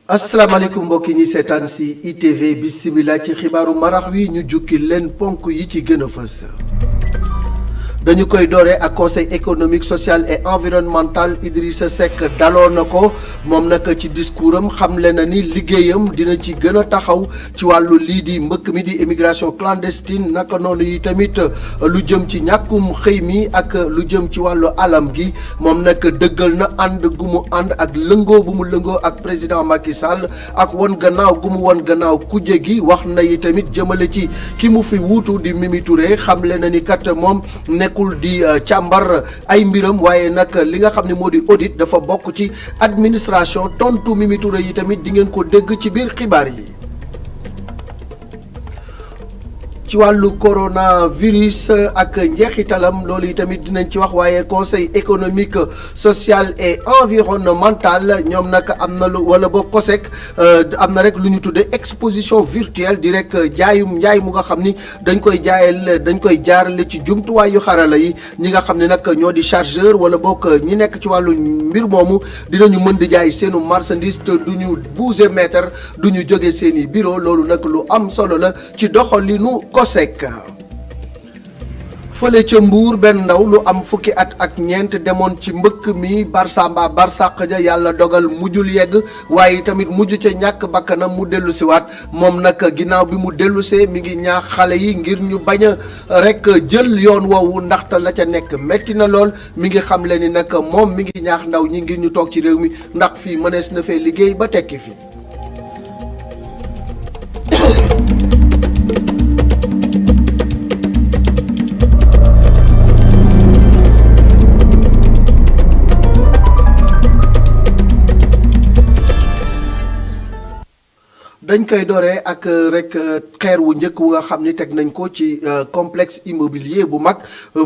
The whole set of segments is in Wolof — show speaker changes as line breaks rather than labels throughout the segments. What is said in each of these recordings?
asalaamaaleykum mbokk yi ñuy seetaan si ITV bisimilah ci xibaaru marax wi ñu jukki leen ponk yi ci gën a fës. dañu koy dooree ak conseil économique social et environnemental Idrissa Seck daloo na ko moom nag ci discours am xamle na ni liggéeyam dina ci gën a taxaw ci wàllu lii di mbëkk mi di immigration clandestine naka noonu yi tamit lu jëm ci ñàkkum xëy mi ak lu jëm ci wàllu alam gi moom nag dëggal na ànd gu mu ànd ak lëngoo bu mu lëngoo ak président Macky Sall ak won gannaaw gu mu won gannaaw kujje gi wax na yi tamit jëmale ci ki mu fi wuutu di Mimi Touré xamle na ni kat moom nekkul di càmbar ay mbiram waaye nag li nga xam ne moo di audit dafa bokk ci administration tontu Mimi Touré yi tamit di ngeen ko dégg ci biir xibaar yi. ci wàllu coronavirus ak njeexitalam loolu yi tamit dinañ ci wax waaye conseil économique social et environnemental ñoom nag am na lu wala boo COSEC am na rek lu ñu tuddee exposition virtuelle di rek jaayum njaay mu nga xam ni dañ koy jaarale ci jumtuwaayu xarala yi ñi nga xam ne nag ñoo di chargeur wala bokk ñi nekk ci wàllu mbir moomu dinañu mën di jaay seenu marchandise te du ñu bouger mètre du ñu jóge seeni bureau loolu nag lu am solo la ci doxalinu COSEC. fële ca Mbuur benn ndaw lu am fukki at ak ñeent demoon ci mbëkk mi Barsamba Barsàq ja yàlla dogal mujjul yegg waaye tamit mujj ca ñàkk bakkanam mu dellu siwaat moom nag ginnaaw bi mu dellusee mi ngi ñaax xale yi ngir ñu bañ a rek jël yoon woowu ndaxte la ca nekk metti na lool mi ngi xam le ni nag moom mi ngi ñaax ndaw ñi ngir ñu toog ci réew mi ndax fii mënees na fee liggéey ba tekki fi. dañ koy dooree ak rek xeer wu njëkk wu nga xam ni teg nañ ko ci complexe immobilier bu mag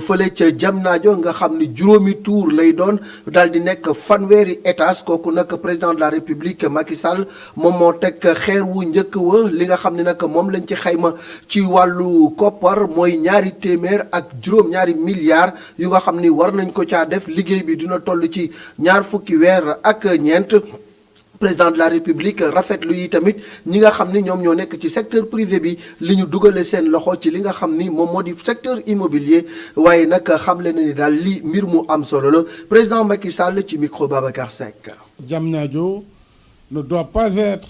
fële ca Diamniadio nga xam ni juróomi tour lay doon daal di nekk fanweeri étage kooku nag président de la république Macky Sall moom moo teg xeer wu njëkk wa li nga xam ni nag moom lañ ci xayma ci wàllu koppar mooy ñaari téeméer ak juróom-ñaari milliards yu nga xam ni war nañ ko caa def liggéey bi dina toll ci ñaar fukki weer ak ñeent. président de la république rafetlu yi tamit ñi nga xam ni ñoom ñoo nekk ci secteur privé bi li ñu dugale seen loxo ci li nga xam ni moom moo di secteur immobilier waaye nag xamle na ni daal li mbir mu am solo la président Macky Sall ci micro Babacar Seck.
Diamniadio ne doit pas être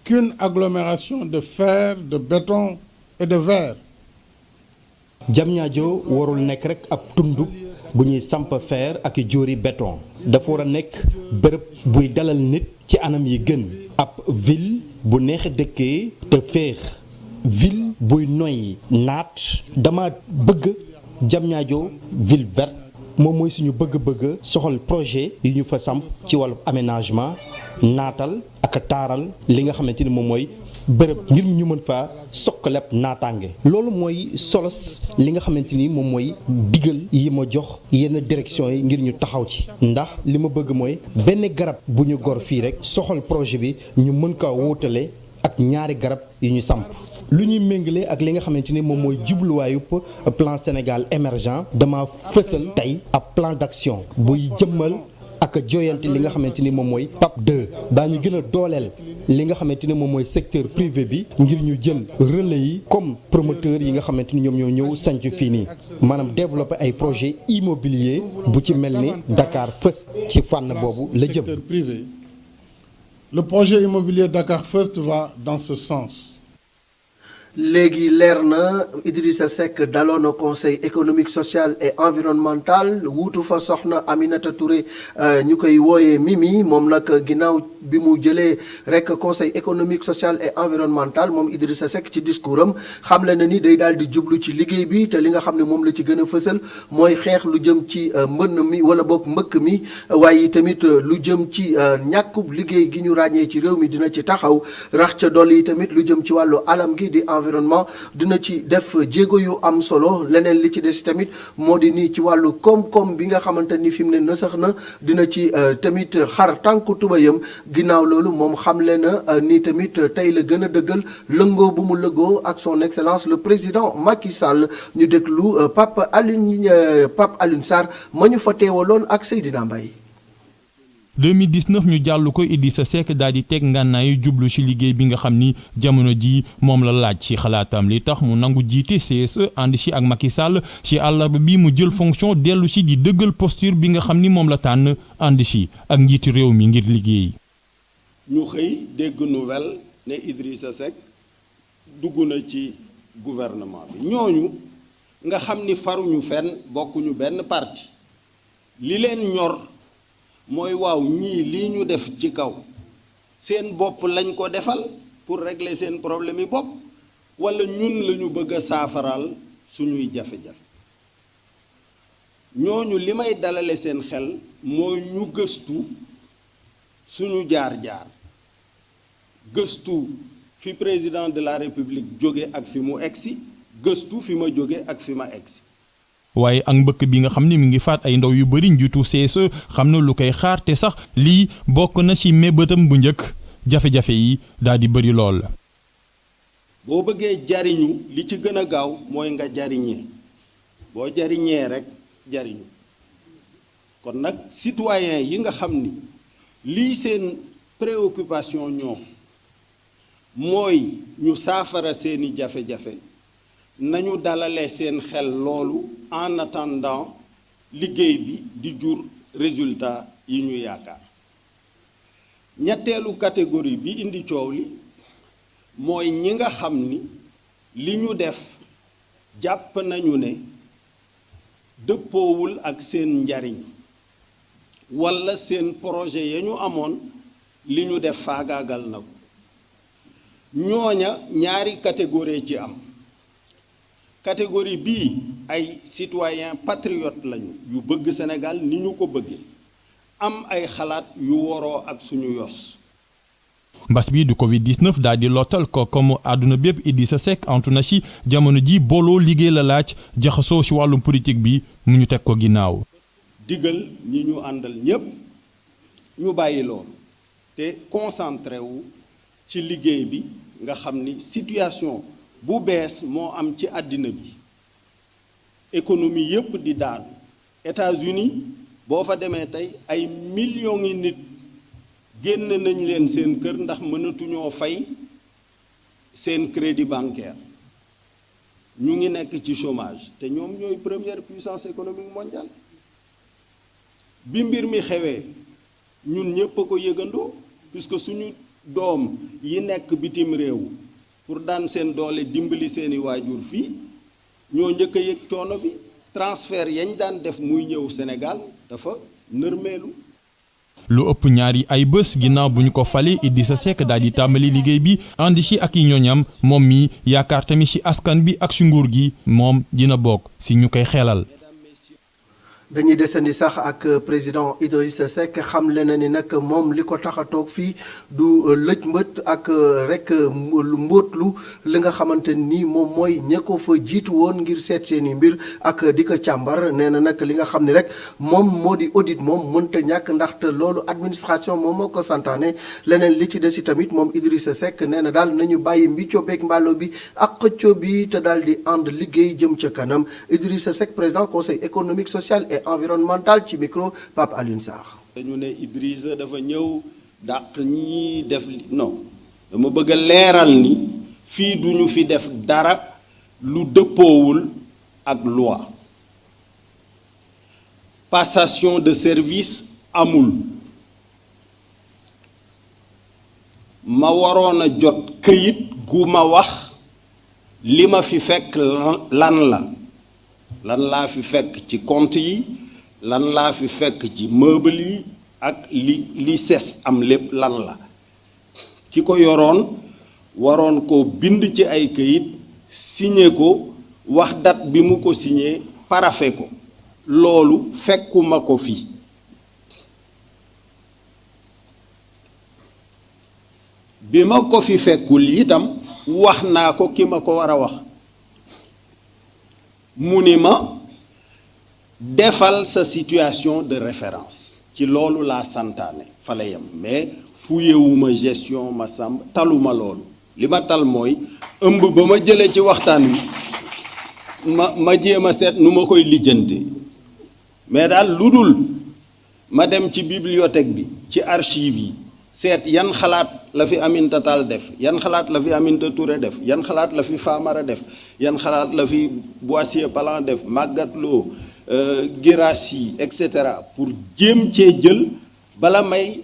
qu'une agglomération de fer, de béton et de verre.
Diamniadio warul nekk rek ab tundub bu ñuy samp fer ak i jóori béton dafa war a nekk bërëb buy dalal nit ci anam yi gën ab ville bu neex a dëkkee te féex ville buy noyyi naat dama bëgg Diamniadio ville verte moom mooy suñu bëgg-bëgg soxal projet yi ñu fa samp ci wàllu aménagement naatal ak taaral li nga xamante ni moom mooy bërëb ngir ñu mën faa sokkaleb naataange loolu mooy solos li nga xamante ni moom mooy digal yi ma jox yenn direction yi ngir ñu taxaw ci ndax li ma bëgg mooy benn garab bu ñu gor fii rek soxal projet bi ñu mën kaa wóotale ak ñaari garab yu ñu samp lu ñuy méngale ak li nga xamante ni moom mooy jubluwaayu plan Sénégal émergent dama fësal tey ab plan d'action buy jëmmal ak jooyante li nga xamante ni moom mooy PAP 2 daañu gën a dooleel li nga xamante ni moom mooy secteur privé bi ngir ñu jël relais yi comme promoteur yi nga xamante ni ñoom ñoo ñëw sanc fii nii maanaam développer ay projet immobilier bu ci mel ni Dakar First ci fànn boobu la jëm.
Secteur privé. Le projet immobilier Dakar First va dans ce sens.
léegi leer na Idrissa Seck daloo na conseil économique social et environnemental wuutu fa soxna Aminata Touré ñu koy wooyee Mimi moom nag ginnaaw bi mu jëlee rek conseil économique social et environnemental moom Idrissa Seck ci discours am xamle na ni day daal di jublu ci liggéey bi te li nga xam ne moom la ci gën a fësal mooy xeex lu jëm ci mbënn mi wala boog mbëkk mi waaye tamit lu jëm ci ñàkkub liggéey gi ñu ràññee ci réew mi dina ci taxaw rax ca dolli yi tamit lu jëm ci wàllu alam gi di environnement dina ci def jéego yu am solo leneen li ci des tamit moo di nii ci wàllu koom-koom bi nga xamante ni fi mu ne nasax na dina ci tamit xar tànku tubayam ginnaaw loolu moom xamle na ni tamit tey la gën a dëggal lëngoo bu mu lëngoo ak son excellence le président Macky Sall ñu déglu Pape Alioune Sarr ma ñu fa teewaloon ak Seydina Mbaye.
2019 ñu jàll ko Idrissa Seck daal di teg ngànnaayu jublu ci liggéey bi nga xam ni jamono ji moom la laaj ci xalaatam li tax mu nangu jiite CSE ànd ci ak Macky Sall ci àllarba bi mu jël fonction dellu ci di dëggal posture bi nga xam ni moom la tànn ànd ci ak njiitu réew mi ngir liggéey.
ñu xëy dégg nouvelle ne Idrissa Seck dugg na ci gouvernement bi ñooñu nga xam ni faruñu fenn bokkuñu benn parti li leen ñor mooy waaw ñii lii ñu def ci kaw seen bopp lañ ko defal pour régler seen problème yi bopp walla ñun lañu bëgg a saafaraal suñuy jafe-jafe ñooñu li may dalale seen xel mooy ñu gëstu suñu jaar-jaar gëstu fi président de la république jóge ak fi mu egsi gëstu fi ma jóge ak fi ma egsi
waaye ak mbëkk bi nga xam ne mi ngi faat ay ndaw yu bari njiitu CSE xam na lu koy xaar te sax lii bokk na ci mébétam bu njëkk jafe-jafe yi daal di bari lool.
boo bëggee jariñu li ci gën a gaaw mooy nga jariñee boo jariñee rekk jariñu kon nag citoyen yi nga xam ni lii seen préoccupation ñoom mooy ñu saafara seeni jafe-jafe nañu dalale seen xel loolu en attendant liggéey bi di jur résultat yi ñu yaakaar ñetteelu catégorie bi indi coow li mooy ñi nga xam ni li ñu def jàpp nañu ne dëppoowul ak seen njariñ walla seen projet ya ñu amoon li ñu def faagaagal na ko ñooña ñaari catégorie ci am catégorie bii ay citoyens patriotes lañu yu bëgg Sénégal ni ñu ko bëggee am ay xalaat yu woroo ak suñu yos.
mbas bi du Covid-19 daal di lottal ko comme àdduna bépp Idrissa Seck antu na ci jamono ji booloo liggéey la laaj jaxasoo ci wàllum politique bi mu ñu teg ko ginnaaw.
digal ñi ñu àndal ñépp ñu bàyyi loolu te concentré wu ci liggéey bi nga xam ni situation bu bees moo am ci àddina bi économie yépp di daanu États-Unis boo fa demee tey ay millions yi nit génn nañ leen seen kër ndax mënatuñoo fay seen crédit bancaire ñu ngi nekk ci chômage te ñoom ñooy première puissance économique mondiale bi mbir mi xewee ñun ñépp a ko yëgandoo puisque suñu doom yi nekk bitim réew pour daan seen doole dimbali seeni waajur fii ñoo njëkk a yëg coono bi transfert yañ daan def muy ñëw Sénégal dafa nërmeelu.
lu ëpp ñaari ay bés ginnaaw bu ñu ko fale Idrissa Seck daal di tàmbali liggéey bi ànd ci ak yi ñooñam moom mi yaakaar tamit ci askan bi ak ci nguur gi moom dina bokk ci ñu koy xelal.
dañuy desandi sax ak président Idrissa Seck xamle na ni nag moom li ko tax a toog fii du lëj mbët ak rek mbóotlu li nga xamante ni moom mooy ña ko fa jiitu woon ngir seet seeni mbir ak di ko càmbar nee na nag li nga xam ni rek moom moo di audit moom mënta ñàkk ndaxte loolu administration moom moo ko santaane leneen li ci desi tamit moom Idrissa Seck nee na daal nañu bàyyi mbiccoo beeg mbàllo bi ak xëccoo bi te daal di ànd liggéey jëm ca kanam Idrissa Seck président conseil économique social et environnemental ci micro Pape Alioune Sarr.
dañu ne Idrissa dafa ñëw dàq ñi def non dama bëgg a leeral ni fii duñu fi def dara lu dëppoowul ak loi passation de service amul ma waroon a jot këyit gu ma wax li ma fi fekk lan laa fi fekk ci compte yi lan laa fi fekk ci meuble yi ak li ses am lépp lan la ki ko yoroon waroon ko bind ci ay këyit signé ko wax date bi mu ko signé parafe ko loolu fekkuma ko fi bi ma ko fi fekkul itam wax naa ko ki ma ko war a wax mu ni ma defal sa situation de référence ci loolu laa santaane fa la yem mais fuyewuma gestion ma sàmb taluma loolu li ma tal mooy ëmb ba ma jëlee ci waxtaan wi ma jéem a seet nu ma koy lijjante mais daal lu dul ma dem ci bibliothèque bi ci archive yi seet yan xalaat la fi Aminata Tall def yan xalaat la fi Aminata Touré def yan xalaat la fi Famara def yan xalaat la fi Boissier Palan def Magatte Lô Guirassy et cetera pour jéem cee jël bala may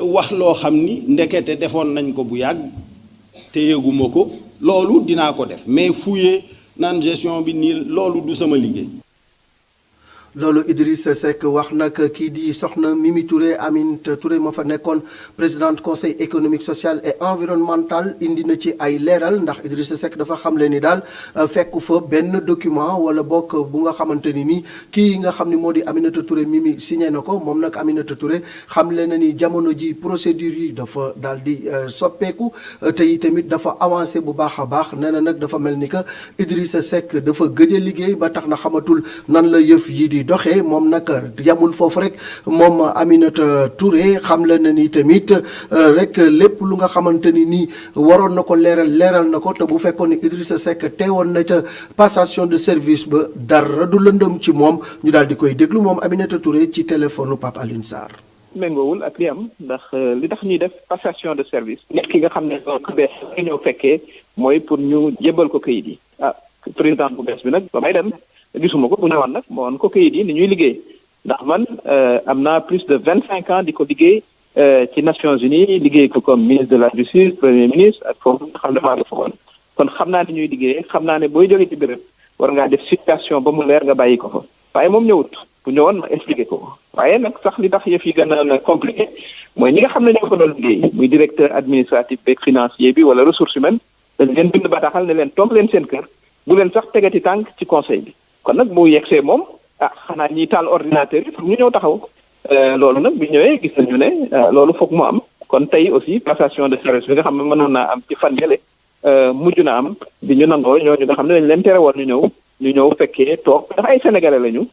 wax loo xam ni ndekete defoon nañ ko bu yàgg te yëguma ko loolu dinaa ko def mais fouiller naan gestion bi nii loolu du sama liggéey.
loolu Idrissa Seck wax nag kii di soxna Mimi Touré Aminata Touré ma fa nekkoon présidente conseil économique social et environnemental indi na ci ay leeral ndax Idrissa Seck dafa xamle ni daal fekku fa benn document wala bokk bu nga xamante ni nii kii nga xam ni moo di Aminata Touré Mimi signé na ko moom nag Aminata Touré xamle na ni jamono ji procédure yi dafa daal di soppeeku te itamit dafa avancé bu baax a baax nee na nag dafa mel ni que Idrissa Seck dafa gëj a liggéey ba tax na xamatul nan la yëf yi di doxee moom nag yamul foofu rek moom Aminata Touré xamle na ni tamit rek lépp lu nga xamante ni nii waroon na ko leeral na ko te bu fekkoon ni Idrissa Seck teewoon na ca passation de service ba dara du lëndëm ci moom ñu daal di koy déglu moom Aminata Touré ci téléphone Pape Alioune Sarr.
méngoowul ak li am ndax li tax ñuy def passation de service nit ki nga xam ne ku bees nga ñëw fekkee mooy pour ñu jébal ko kayit yi président bu bees bi nag ba may dem gisuma ko bu ñëwoon nag moo woon ko kayit yi ni ñuy liggéey ndax man am naa plus de 25 ans di ko liggéey ci Nations Unies liggéey ko comme ministre de la justice premier ministre ak foofu nga xam ne maa nga fa woon kon xam naa ni ñuy liggéeyee xam naa ne booy jógee ci béréb war ngaa def situation ba mu leer nga bàyyi ko fa waaye moom ñëwut bu ñëwoon ma expliqué ko waaye nag sax li tax yëf yi gën a compliqué mooy ñi nga xam ne ñoo ko doon liggéey muy directeur administratif beeg financier bi wala ressources humaines dañ leen bind bataaxal ne leen toog leen seen kër bu leen sax tegati tànk ci conseil bi kon nag bu yegsee moom xanaa ñiy taal ordinateur yi pour ñu ñëw taxaw loolu nag bi ñëwee gis nañu ne loolu foog mu am kon tey aussi passation de service bi nga xam ne mënoon naa am ci fan yële mujj na am bi ñu nangoo ñooñu nga xam ne dañ leen tere woon ñu ñëw fekkee toog ndax ay sénégalais lañu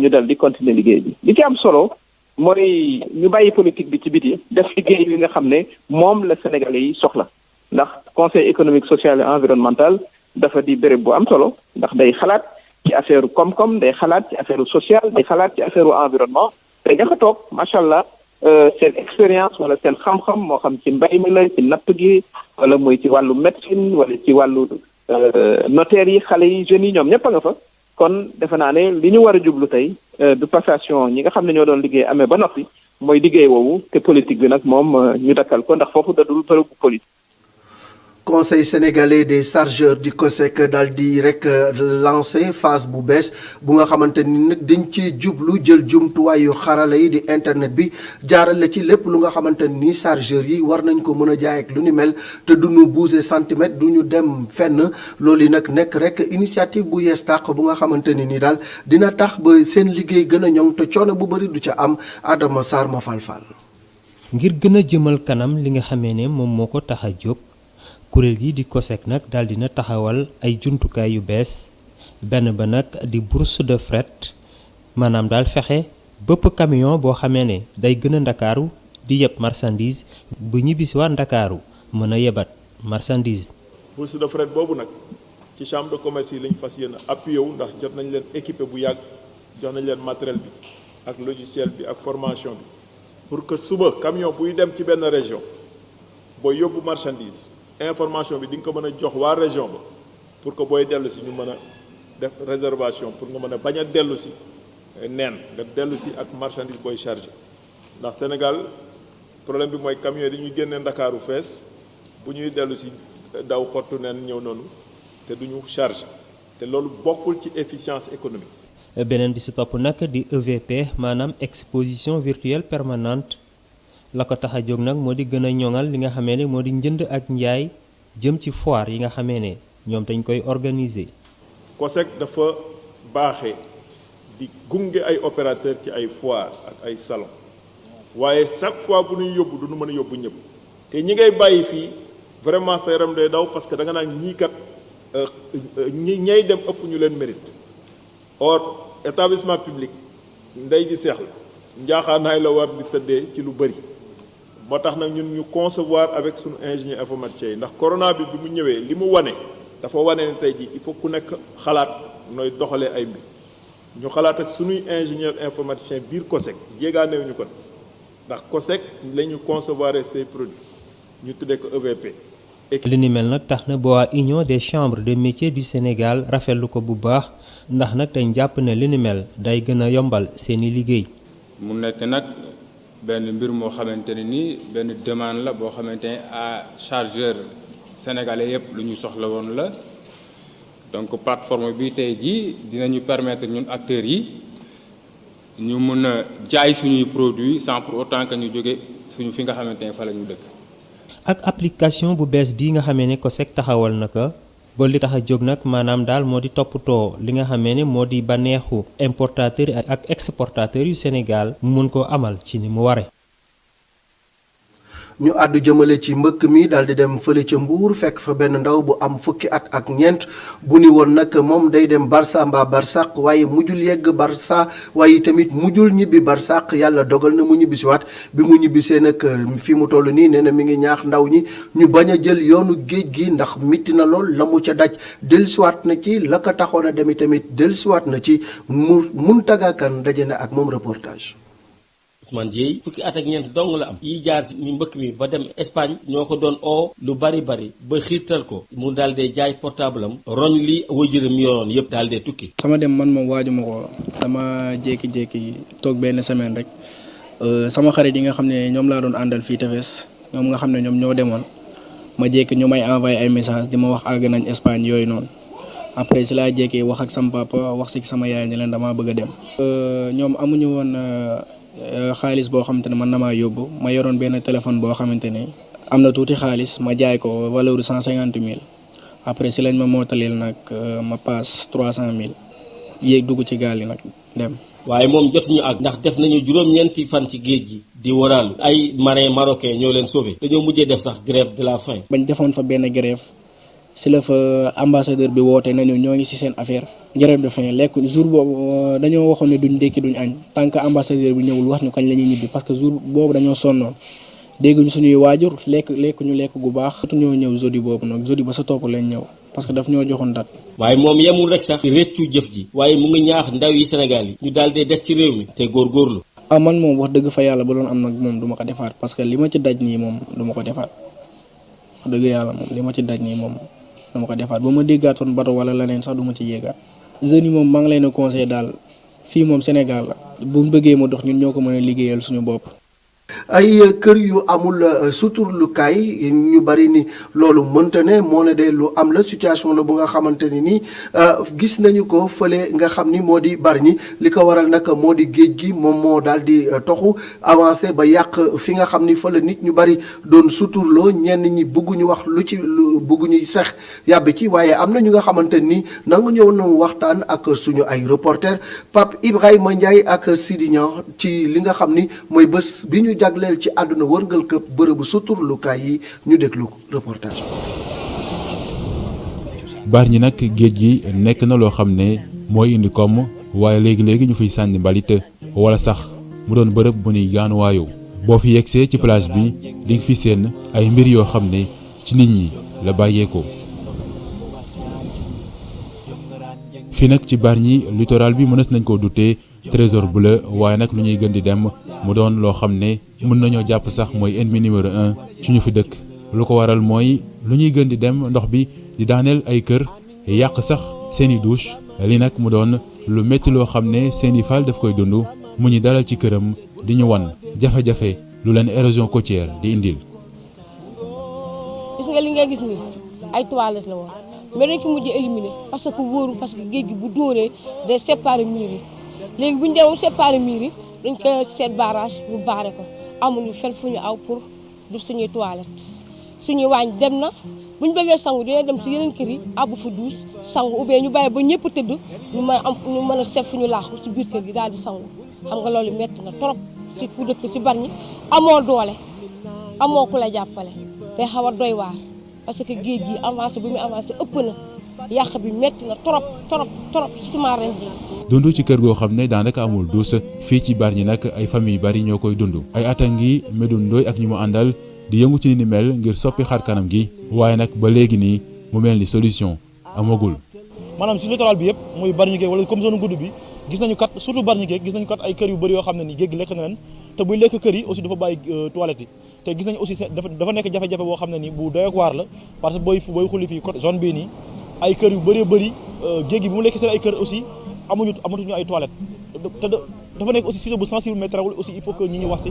ñu dal di continuer liggéey bi li ci am solo mooy ñu bàyyi politique bi ci biti def liggéey bi nga xam ne moom la sénégalais yi soxla ndax conseil économique social et environnemental dafa di béréb bu am solo ndax day xalaat ci affaire koom-koom day xalaat ci affaire sociale day xalaat ci affaire environnement te ña fa toog macha allah seen expérience wala seen xam-xam moo xam ci mbay mi la ci napp gi wala muy ci wàllu médecine wala ci wàllu notaire yi xale yi jeunes yi ñoom ñëpp a nga fa kon defe naa ne li ñu war a jublu tey du passation ñi nga xam ne ñoo doon liggéey amee ba noppi mooy liggéey woowu te politique bi nag moom ñu dakkal ko ndax foofu dadul bërëbu politique.
Conseil sénégalais des chargeurs di COSEC daal di rek lancé phase bu bees bu nga xamante ni nag dañ ci jublu jël jumtuwaayu xarala yi di internet bi jaarale ci lépp lu nga xamante ni chargeurs yi war nañ ko mën a jaay ak lu ni mel te duñu bouger centimètre du ñu dem fenn loolu yi nag nekk rek initiative bu yees tàq bu nga xamante ni daal dina tax ba seen liggéey gën a ñoŋ te coono bu bëri du ca am Adama Sarr ma falfal.
ngir gën a jëmal kanam li nga xamee ne moom moo ko tax a jóg. kuréel gi di COSEC nag daal dina taxawal ay jumtukaay yu bees benn ba nag di bourse de fret maanaam daal fexe bëpp camion boo xamee ne day gën a ndakaaru di yeb marchandise bu ñibbisi waat ndakaaru mën a yebat marchandise.
bourse de fret boobu nag ci chambre de commerce yi lañ fas yéene appuyé wu ndax jot nañ leen équipé bu yàgg jox nañ leen matériel bi ak logiciel bi ak formation bi pour que suba camion buy dem ci benn région booy yóbbu marchandise. information bi di nga ko mën a jox waa région ba pour que booy dellu si ñu mën a def réservation pour nga mën a bañ a dellu si neen nga dellu si ak marchandise booy chargé ndax Sénégal problème bi mooy camion yi dañuy génne ndakaaru fees bu ñuy dellu si daw xottu neen ñëw noonu te duñu chargé te loolu bokkul ci efficience économique.
beneen bi si topp nag di EVP maanaam exposition virtuelle permanente. la ko tax a jóg nag moo di gën a ñoŋal li nga xamee ne moo di njënd ak njaay jëm ci foire yi nga xamee ne ñoom dañ koy organiser.
COSEC dafa baaxee di gunge ay opérateur ci ay foire ak ay salon waaye chaque fois bu ñuy yóbbu du ñu mën a yóbbu ñëpp te ñi ngay bàyyi fii vraiment sa yaram day daw parce que da nga naan ñii kat ñay dem ëpp ñu leen mérite or établissement public ndey gi seex la njaaxaanaay la war di tëddee ci lu bëri. moo tax nag ñun ñu concevoir avec suñu ingénieur informaticien yi ndax corona bi mu ñëwee li mu wane dafa wane ne tey ji il faut ku nekk xalaat nooy doxalee ay mbir ñu xalaat ak suñuy ingénieur informaticien biir COSEC jéegaanewuñu ko ndax COSEC la ñu concevoir ces produits ñu tuddee ko EVP.
li ni mel nag tax na ba waa Union des chambres de métiers du Sénégal rafetlu ko bu baax ndax nag tey jàpp ne li ni mel day gën a yombal seeni liggéey.
mu nekk nag benn mbir moo xamante ne nii benn demande la boo xamante ne à chargeur sénégalais yëpp lu ñu soxla woon la donc plateforme bi tey jii dinañu permettre ñun acteurs yi ñu mën a jaay suñuy produits sans pour autant que ñu jóge suñu fi nga xamante ne fa la ñu dëkk.
ak application bu bees bii nga xamee ne COSEC taxawal na ko ba li tax a jóg nag maanaam daal moo di toppatoo li nga xamee ne moo di bànneexu importateur ak exportateur yu Sénégal mu mën koo amal ci ni mu ware.
ñu àddu jëmale ci mbëkk mi daal di dem fële ca Mbuur fekk fa benn ndaw bu am fukki at ak ñeent bu ni woon nag moom day dem Barça mbaa Barsaq waaye mujjul yegg Barça waaye tamit mujjul ñibbi Barsaq yàlla dogal na mu ñibbisiwaat bi mu ñibbisee nag fi mu toll nii nee na mi ngi ñaax ndaw ñi ñu bañ a jël yoonu géej gi ndax mitti na lool la mu ca daj dellusiwaat na ci la ko taxoon a dem tamit dellusiwaat na ci Muntaga Kane daje na ak moom reportage.
Ousmane Dieye fukki at ak ñeent dong la am yi jaar ci mbëkk mi ba dem Espagne ñoo ko doon lu bari ba xiirtal ko mu daal dee jaay portable am roñ li wajuram yoroon yëpp daal dee tukki.
sama dem man moom waajuma ko dama jékki-jékki toog benn semaine rek sama xarit yi nga xam ne ñoom laa doon àndal fii tefes ñoom nga xam ne ñoom ñoo demoon ma jékki ñu may envoyé ay message di ma wax àgg nañ Espagne yooyu noonu après si laa jékki wax ak sama papa wax si sama yaay ne leen damaa bëgg a dem. ñoom amuñu woon xaalis boo xamante ne man na maa yóbbu ma yoroon benn téléphone boo xamante ne am na tuuti xaalis ma jaay ko valeur 150 000 après si lañ ma mootaleel nag ma paas 300 000 yéeg dugg ci gaal yi nag dem.
waaye moom jotuñu ak ndax def nañu juróom-ñeenti fan ci géej gi di waraalu ay marins marocains ñoo leen sauvé dañoo mujjee def sax grève de la faim.
bañ defoon fa benn grève si la fa ambassadeur bi woote nañu ñoo ngi si seen affaire grève de faim lekk jour boobu dañoo waxoon ne duñ ndékki duñ añ tant que ambassadeur bi ñëwul wax ñu kañ la ñuy ñibbi parce que jour boobu dañoo sonnoon dégguñu suñuy waajur lekk ñu lekk gu baax. ñoo ñëw jeudi boobu nag jeudi ba sa topp lañ ñëw parce que daf ñoo joxoon date.
waaye moom yemul rek sax réccu jëf ji waaye mu ngi ñaax ndaw yi Sénégal yi ñu daal di des ci réew mi te góorgóorlu.
man moom wax dëgg fa yàlla ba doon am nag moom du ma ko defaat parce que li ma ci daj nii moom du ma ko defaat wax dëgg yàlla moom li ma ci daj nii moom dama ko defaat ba ma déggaatoon bato wala leneen sax du ma ci yéegaat. jeunes yi moom maa ngi leen a conseillé daal fii moom Sénégal la bu mu bëggee mu dox ñun ñoo ko mën a liggéeyal suñu bopp.
ay kër yu amul suturlukaay ñu bari ni loolu mënta ne moo ne de lu am la situation la bu nga xamante ni nii gis nañu ko fële nga xam ni moo di Bargny li ko waral nag moo di géej gi moom moo daal di toxu avancé ba yàq fi nga xam ni fa la nit ñu bari doon suturloo ñenn ñi bëgguñu wax lu bëgguñu sex yàbbi ci waaye am na ñu nga xamante ni nangu ñëw na waxtaan ak suñu ay reporter Pape Ibrahima Ndiaye ak Sidi Niang ci li nga xam ni mooy bés bi ñu jagleel ci àdduna wërngal këpp bërëbu suturlukaay yi ñu déglu reportage.
Bargny nag géej gi nekk na loo xam ne mooy indi koom waaye léegi-léegi ñu fiy sànni mbalit wala sax mu doon bërëb bu ñuy gaanuwaayoo boo fi yegsee ci plage bi di nga fi seen ay mbir yoo xam ne ci nit ñi la bàyyeekoo. fii nag ci Bargny littoral bi mënees nañ koo dutee trésor bleu waaye nag lu ñuy gën di dem mu doon loo xam ne mën nañoo jàpp sax mooy ennemi numéro 1 ci ñu fi dëkk lu ko waral mooy lu ñuy gën di dem ndox bi di daaneel ay kër yàq sax seeni douche li nag mu doon lu métti loo xam ne seeni fal daf koy dund mu ñu dalal ci këram di ñu wan jafe-jafe lu leen érosion côtière di indil.
gis nga li nga gis ni ay toilettes la woon mais dañ ko mujj éliminer parce que wóoru parce que géej gi bu dóoree day séparer mur yi léegi bu ñu demoon séparer mur yi dañ ko seet barrage bu baare ko amuñu fel fu ñu aw pour du suñuy toilette suñuy waañ dem na bu ñu bëggee sangu dina dem si yeneen kër yi àbbu fa douche sangu ou bien ñu bàyyi ba ñëpp tëdd ñu mën a seet fu ñu laaxu si biir kër gi daal di sangu xam nga loolu metti na trop si ku dëkk si Bargny amoo doole amoo ku la jàppale day xaw a doy waar parce que géej gi avancé bu muy avancé ëpp na yàq bi metti na trop surtout ren bi
dund ci kër goo xam ne daanaka amul duus fii ci Bargny nag ay famille bari ñoo koy dund ay at a ngi Medoune Ndoye ak ñu mu àndal di yëngu ci ni mel ngir soppi xar kanam gi waaye nag ba léegi nii mu mel ni solution amagul.
maanaam si littoral bi yëpp muy Bargny gi wala comme zone gudd bi gis nañu kat surtout Bargny Géej gis nañu kat ay kër yu bëri yoo xam ne ni géej gi lekk na leen te buy lekk kër yi aussi dafa bàyyi toilette yi te gis nañu aussi dafa nekk jafe-jafe boo xam ne ni bu doy ak waar la parce que booy xuli fii côté zone bii nii ay kër yu bëree bëri géej gi bu mu lekk seen ay kër aussi amatuñu ay toilette te dafa nekk aussi sujet bu sensible mais teewul aussi il faut que ñi ñu wax si.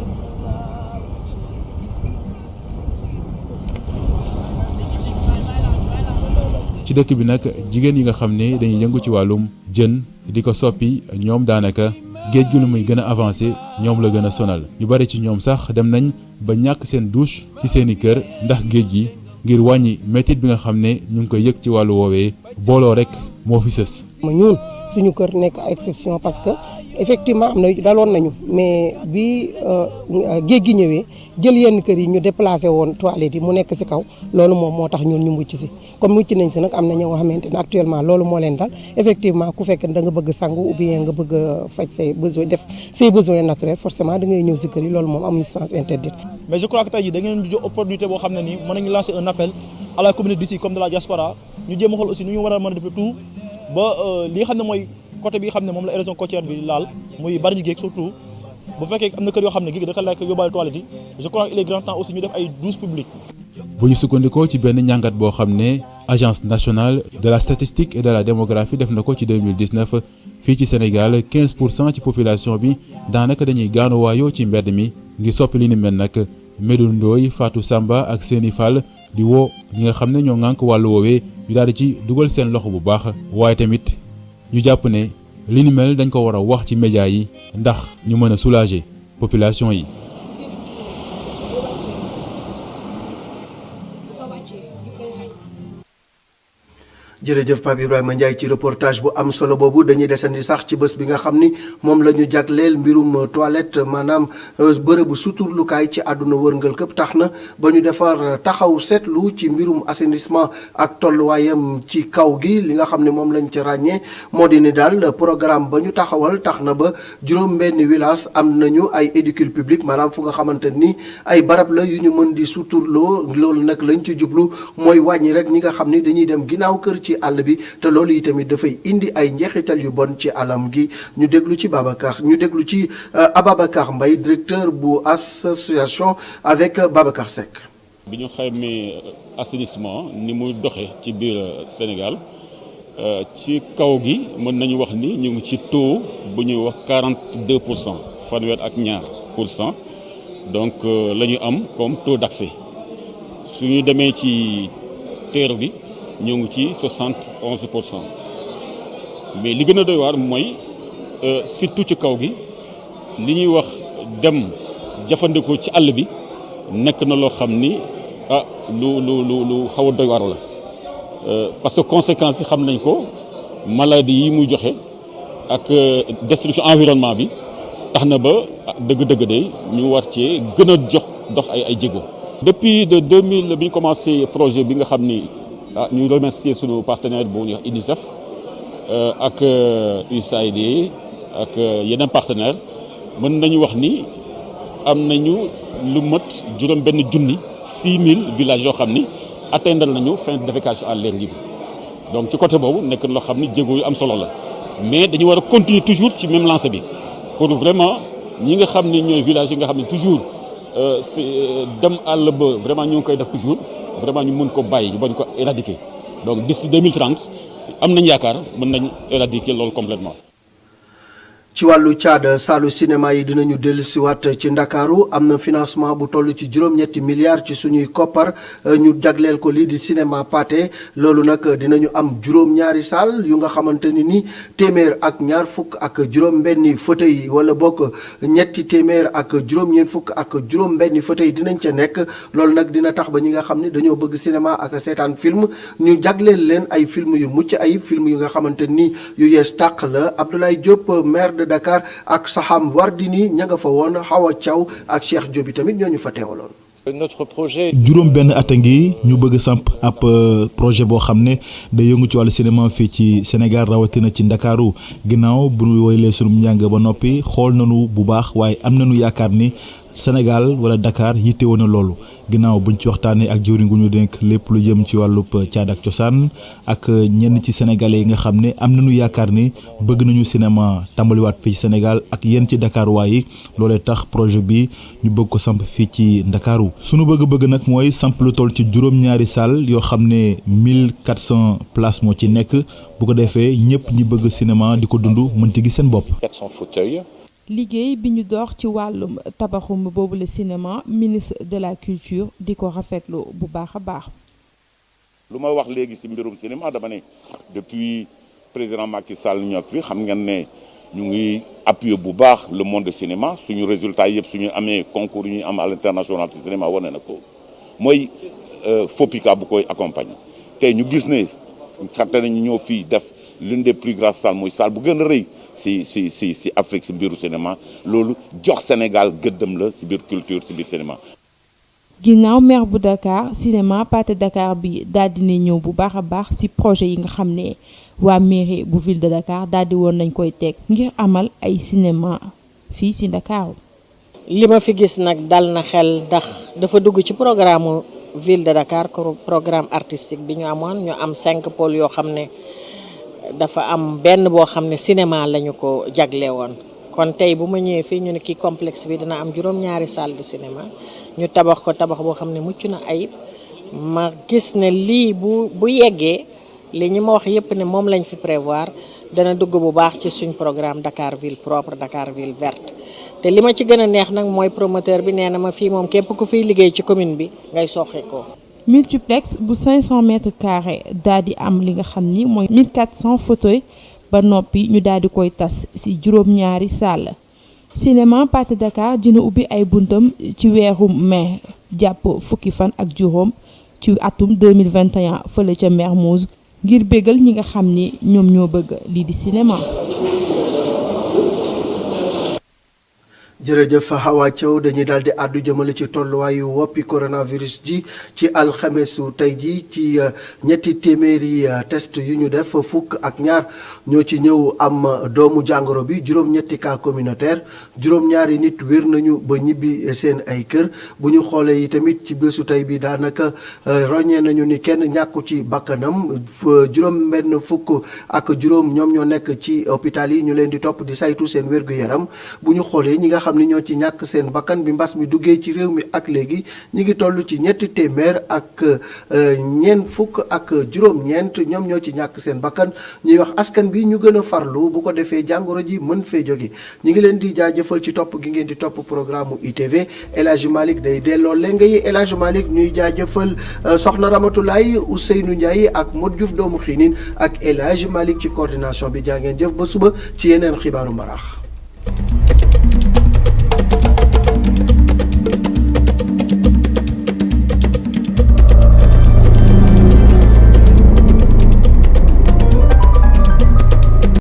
ci dëkk bi nag jigéen yi nga xam ne dañuy yëngu ci wàllum jën di ko soppi ñoom daanaka géej gi lu muy gën a avancé ñoom la gën a sonal ñu bari ci ñoom sax dem nañ ba ñàkk seen douche ci seeni kër ndax géej gi ngir wàññi métit bi nga xam ne ñu ngi koy yëg ci wàllu woowee booloo rek moo fi sës.
ñun suñu kër nekk exception parce que effectivement am na daloon nañu mais bi géej gi ñëwee jël yenn kër yi ñu déplacé woon toilettes yi mu nekk ci kaw loolu moom moo tax ñun ñu mucc ci comme mucc nañ ci nag am na ñoo xamante ne actuellement loolu moo leen dal effectivement ku fekk da nga bëgg sangu ou bien nga bëgg a faj say besoin def say besoins naturels forcément da ngay ñëw ci kër yi loolu moom amuñu sens interdit.
mais je crois que tey jii da ngeen jox opportunité boo xam ne nii mën nañu lancer un appel à la communauté d'ici comme de la diaspora ñu jéem a xool aussi nu ñu war a mën a def tout ba li nga xam ne mooy côté bi xam ne moom la érosion côtière bi laal muy Bargny Géej surtout bu fekkee am na kër yoo xam ne géej da ka lekk yóbbaale toilette yi je crois qu'il est grand temps aussi ñu def ay douches publiques.
bu ñu sukkandikoo ci benn njàngat boo xam ne agence nationale de la statistique et de la démographie def na ko ci 2019 fii ci Sénégal 15% ci population bi daanaka dañuy gaanuwaayoo ci mbedd mi ngir soppi li ni mel nag Medoune Ndoye Fatou Samba ak Séni Fall di woo ñi nga xam ne ñoo ŋànk wàllu woowee ñu daal di ci dugal seen loxo bu baax waaye tamit ñu jàpp ne li ni mel dañ ko war a wax ci média yi ndax ñu mën a soulager population yi.
jërëjëf Pape Ibrahima Ndiaye ci reportage bu am solo boobu dañuy desandi sax ci bés bi nga xam ni moom la ñu jagleel mbirum toilette maanaam bërëbu suturlukaay ci àdduna wërngal këpp tax na ba ñu defar taxaw seetlu ci mbirum assainissement ak tolluwaayam ci kaw gi li nga xam ne moom lañ ca ràññee moo di ni daal programme ba ñu taxawal tax na ba juróom-benn village am nañu ay édicule public maanaam fu nga xamante ni ay barab la yu ñu mën di suturloo loolu nag lañ ci jublu mooy wàññi rek ñi nga xam ni dañuy dem ginnaaw kër ci àll bi te loolu yi tamit dafay indi ay njeexital yu bon ci alam gi ñu déglu ci Ababacar Mbaye directeur bu association avec Babacar Seck.
bi ñu xamee assainissement ni muy doxe ci biir Sénégal ci kaw gi mën nañu wax ni ñu ngi ci taux bu ñuy wax 42% fanweer ak ñaar %, donc la ñu am comme taux d'accès su ñu demee ci teer bi ñoo ngi ci 71%, mais li gën a doy waar mooy surtout ci kaw gi li ñuy wax dem jëfandikoo ci àll bi nekk na loo xam ni lu xaw a doy waar la parce que conséquences yi xam nañ ko maladie yi muy joxe ak destruction environnement bi tax na ba dëgg-dëgg de ñu war cee gën a dox ay jéego. depuis de 2000 bi ñu commencé projet bi nga xam ni ñu remercier sunu partenaire bu ñuy wax UNICEF ak USAID ak yeneen partenaires mën nañu wax ni am nañu lu mat juróom benn junni 6000 villages yoo xam ni atteindre nañu fin de défécation à l'air libre donc ci côté boobu nekk loo xam ni jéego yu am solo la mais dañu war a continuer toujours ci même lancée bi pour vraiment ñi nga xam ni ñooy villages yi nga xam ni toujours dem àll ba vraiment ñu ngi koy def toujours vraiment ñu mën ko bàyyi ñu bañ ko éradiquer donc d'ici 2030 am nañ yaakaar mën nañ éradiquer loolu complètement
ci wàllu caada saalu cinéma yi dinañu dellusiwaat ci ndakaaru am na financement bu toll ci juróom-ñetti milliards ci suñuy koppar ñu jagleel ko lii di cinéma Pathé loolu nag dinañu am juróom-ñaari saal yu nga xamante ni téeméer ak ñaar fukk ak juróom-benni fauteuil wala bokk ñetti téeméer ak juróom-ñeent fukk ak juróom-benni fauteuil dinañ ca nekk loolu nag dina tax ba ñi nga xam ne dañoo bëgg cinéma ak seetaan film ñu jagleel leen ay film yu mucc ayib film yu nga xamante ni yu yees tàq la Abdoulaye Diop maire de Dakar ak Saham Wardini ña nga fa woon Hawa Thiaw ak Cheikh Diop tamit ñoo ñu fa teewaloon.
notre projet.
juróom benn at a ngi ñu bëgg samp ab projet boo xam ne day yëngu ci wàllu cinéma fii ci Sénégal rawatina ci Ndakaaru ginnaaw bu ñu woylee sunu njàng ba noppi xool nañu bu baax waaye am nañu yaakaar ni Sénégal wala Dakar yittewoo na loolu ginnaaw buñ ci waxtaanee ak jëwriñ gu ñu dénk lépp lu jëm ci wàllub caada ak cosaan ak ñenn ci sénégalais yi nga xam ne am nañu yaakaar ni bëgg nañu cinéma tàmbaliwaat fii ci Sénégal ak yéen ci Dakar waaye loolee tax projet bi ñu bëgg ko samp fii ci Ndakaaru sunu bëgg-bëgg nag mooy samp lu toll ci juróom-ñaari salle yoo xam ne 1400 places moo ci nekk bu ko defee ñëpp ñi bëgg cinéma di ko dund mën ci gis seen bopp.
400 fauteuils.
liggéey bi ñu door ci wàllum tabaxum boobu le cinéma ministre de la culture di ko rafetlu bu baax a baax.
lu ma wax léegi ci mbirum cinéma dama ne depuis président Macky Sall ñoo fi xam ngeen ne ñu ngi appuyer bu baax le monde de cinéma suñu résultat yëpp suñu amee concours yu ñuy am à l'international ci cinéma wane na ko mooy FOPICA bu koy accompagner tey ñu gis ne xatte nañu ñëw fii def l'une des plus grandes salles mooy salle bu gën a rëy si Afrique si mbiru cinéma loolu jox Sénégal gëddëm la si biir culture si biir cinéma.
ginnaaw maire bu Dakar cinéma Pathé Dakar bi daal dina ñëw bu baax a baax ci projet yi nga xam ne waa mairie bu ville de Dakar daal di woon nañ koy teg ngir amal ay cinéma fii ci Dakar.
li ma fi gis nag dal na xel ndax dafa dugg ci programme ville de Dakar programme artistique bi ñu amoon ñu am 5 pôles yoo xam ne dafa am benn boo xam ne cinéma lañu ko jagle woon kon tey bu ma ñëwee fii ñu ne kii complexe bi dina am juróom-ñaari salle de cinéma ñu tabax ko tabax boo xam ne mucc na ayib ma gis ne lii bu yeggee li ñi ma wax yépp ne moom lañ fi prévoir dana dugg bu baax ci suñ programme Dakar ville propre Dakar ville verte te li ma ci gën a neex nag mooy promoteur bi nee na ma fii moom képp ku fiy liggéey ci commune bi ngay soxee ko.
multiplex bu 500 mètres carrés daal di am li nga xam ni mooy 1400 fauteuils ba noppi ñu daal di koy tas ci juróom-ñaari salle. cinéma Pathé Dakar dina ubbi ay buntam ci weeru mai jàpp fukki fan ak juróom ci atum 2021 fële ca Mermoz ngir bégal ñi nga xam ni ñoom ñoo bëgg lii di cinéma.
jërëjëf Hawa Thiaw dañuy daal di àddu jëmale ci tolluwaayu woppi coronavirus ji ci alxamesu tey ji ci ñetti téeméeri test yu ñu def fukk ak ñaar ñoo ci ñëw am doomu jàngoro bi juróom-ñetti cas communautaire juróom-ñaari nit wér nañu ba ñibbi seen ay kër bu ñu xoolee yi tamit ci bésu tey bi daanaka roññee nañu ni kenn ñàkku ci bakkanam juróom benn fukk ak juróom ñoom ñoo nekk ci hôpital yi ñu leen di topp di saytu seen wér-gu-yaram bu ñu xoolee ñi nga xam ni ñoo ci ñàkk seen bakkan bi mbas mi duggee ci réew mi ak léegi ñi ngi toll ci ñetti téeméer ak ñeent fukk ak juróom-ñeent ñoom ñoo ci ñàkk seen bakkan ñuy wax askan bi ñu gën a farlu bu ko defee jàngoro ji mën fee jóge ñi ngi leen di jaajëfal ci topp gi ngeen di topp programme ITV El Hadj Malick day delloo lenga yi El Hadj Malick ñuy jaajëfal soxna Ramatoulaye Ousseynou Ndiaye ak Modou Diouf doomu xiinin ak El Hadj Malick ci coordination bi jaa ngeen jëf ba suba ci yeneen xibaaru marax